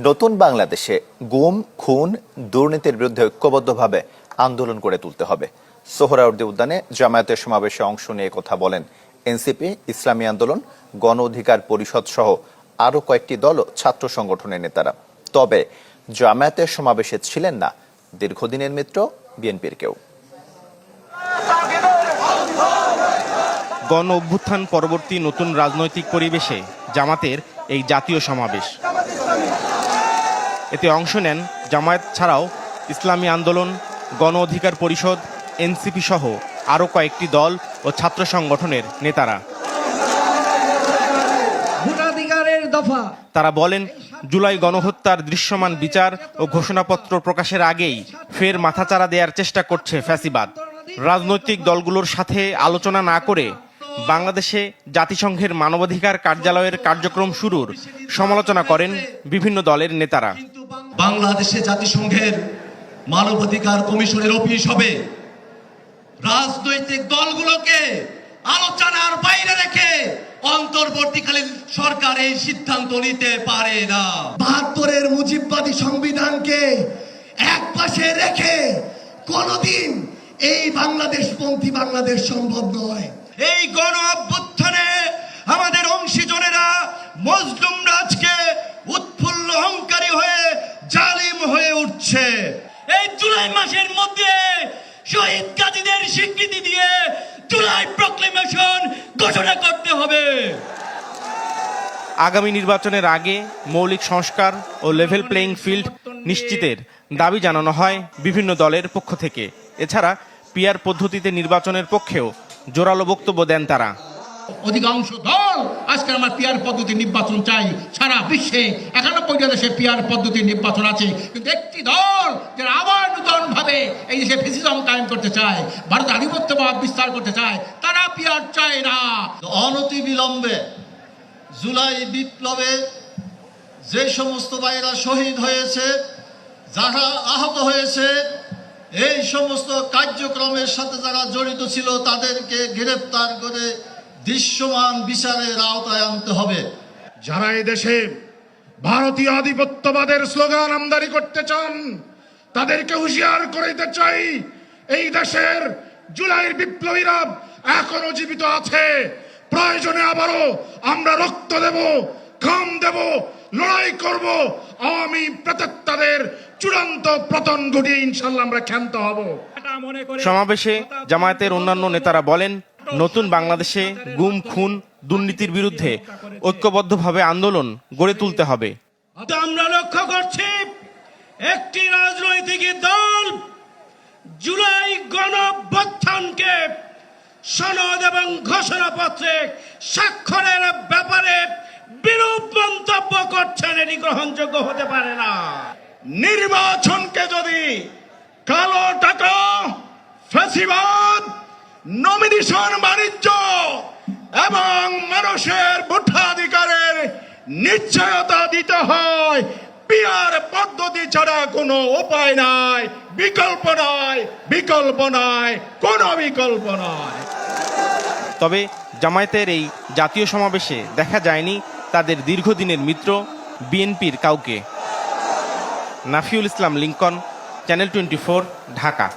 নতুন বাংলাদেশে গুম, খুন, দুর্নীতির বিরুদ্ধে ঐক্যবদ্ধভাবে আন্দোলন করে তুলতে হবে। সোহরাওয়ার্দী উদ্যানে জামায়াতের সমাবেশে অংশ নিয়ে কথা বলেন এনসিপি, ইসলামী আন্দোলন, গণ অধিকার পরিষদ সহ আরও কয়েকটি দল ও ছাত্র সংগঠনের নেতারা। তবে জামায়াতের সমাবেশে ছিলেন না দীর্ঘদিনের মিত্র বিএনপির কেউ। গণ অভ্যুত্থান পরবর্তী নতুন রাজনৈতিক পরিবেশে জামাতের এই জাতীয় সমাবেশ। এতে অংশ নেন জামায়াত ছাড়াও ইসলামী আন্দোলন, গণ অধিকার পরিষদ, এনসিপি সহ আরও কয়েকটি দল ও ছাত্র সংগঠনের নেতারা। তারা বলেন, জুলাই গণহত্যার দৃশ্যমান বিচার ও ঘোষণাপত্র প্রকাশের আগেই ফের মাথাচাড়া দেওয়ার চেষ্টা করছে ফ্যাসিবাদ। রাজনৈতিক দলগুলোর সাথে আলোচনা না করে বাংলাদেশে জাতিসংঘের মানবাধিকার কার্যালয়ের কার্যক্রম শুরুর সমালোচনা করেন বিভিন্ন দলের নেতারা। বাংলাদেশে জাতিসংঘের মানবাধিকার কমিশনের অফিস হবে, রাজনৈতিক দলগুলোকে আলোচনার বাইরে রেখে অন্তর্বর্তীকালীন সরকার এই সিদ্ধান্ত নিতে পারে না। ৭২-এর মুজিববাদী সংবিধানকে একপাশে রেখে কোনদিন এই বাংলাদেশপন্থী বাংলাদেশ সম্ভব নয়। এই গণ অভ্যুত্থানে আমাদের অংশীজনেরা মজলুম রাজকে উৎফুল্ল অহংকারী হয়ে জালিম হয়ে উঠছে। এই জুলাই মাসের মধ্যে শহীদ গাজীদের স্বীকৃতি দিয়ে জুলাই প্রক্লেমেশন ঘোষণা করতে হবে। আগামী নির্বাচনের আগে মৌলিক সংস্কার ও লেভেল প্লেইং ফিল্ড নিশ্চিতের দাবি জানানো হয় বিভিন্ন দলের পক্ষ থেকে। এছাড়া পিআর পদ্ধতিতে নির্বাচনের পক্ষেও জোরালো বক্তব্য দেন তারা। অধিকাংশ দল আজকে আমার পিআর পদ্ধতি নির্বাচন চাই। সারা বিশ্বে ৯১টা দেশে পিআর পদ্ধতির নির্বাচন আছে, কিন্তু একটি দল যারা আবার নতুন ভাবে এই দেশে ফ্যাসিজম কায়েম করতে চায়, ভারত আধিপত্যবাদ বিস্তার করতে চায়, তারা পিআর চায় না। অনতি বিলম্বে জুলাই বিপ্লবে যে সমস্ত ভাইরা শহীদ হয়েছে, যারা আহত হয়েছে, এই সমস্ত কার্যক্রমের সাথে যারা জড়িত ছিল তাদেরকে গ্রেফতার করে দৃশ্যমান বিচারের আওতায় আনতে হবে। যারা এই দেশে ভারতীয় আধিপত্যবাদের স্লোগান আমদানি করতে চান তাদেরকে হুঁশিয়ার করে দিতে চাই, এই দেশের জুলাইয়ের বিপ্লবীরা এখনো জীবিত আছে। প্রয়োজনে আবারও আমরা রক্ত দেব, ঘাম দেব, লড়াই করব। আওয়ামী প্রেতাত্মাদের চূড়ান্ত পতন ঘটিয়ে ইনশাল্লাহ আমরা ক্ষান্ত হব। সমাবেশে জামায়াতের অন্যান্য নেতারা বলেন, নতুন বাংলাদেশে গুম, খুন, দুর্নীতির বিরুদ্ধে ঐক্যবদ্ধভাবে আন্দোলন গড়ে তুলতে হবে। আমরা লক্ষ্য করছি একটি রাজনৈতিক দল জুলাই গণঅভ্যুত্থানকে সনদ এবং ঘোষণাপত্রে স্বাক্ষরের ব্যাপারে বিরূপ মন্তব্য করছেন। এটি গ্রহণযোগ্য হতে পারে না। নির্বাচনকে যদি কালো টাকা, ফ্যাসিবাদ, নমিনেশন বাণিজ্য এবং মানুষের ভোটাধিকারের নিশ্চয়তা দিতে হয়, পিআর পদ্ধতি ছাড়া কোনো উপায় নাই, বিকল্প নাই, বিকল্প নাই, কোনো বিকল্প নয়। তবে জামায়াতের এই জাতীয় সমাবেশে দেখা যায়নি তাদের দীর্ঘদিনের মিত্র বিএনপির কাউকে। নাফিউল ইসলাম লিংকন, চ্যানেল 24, ঢাকা।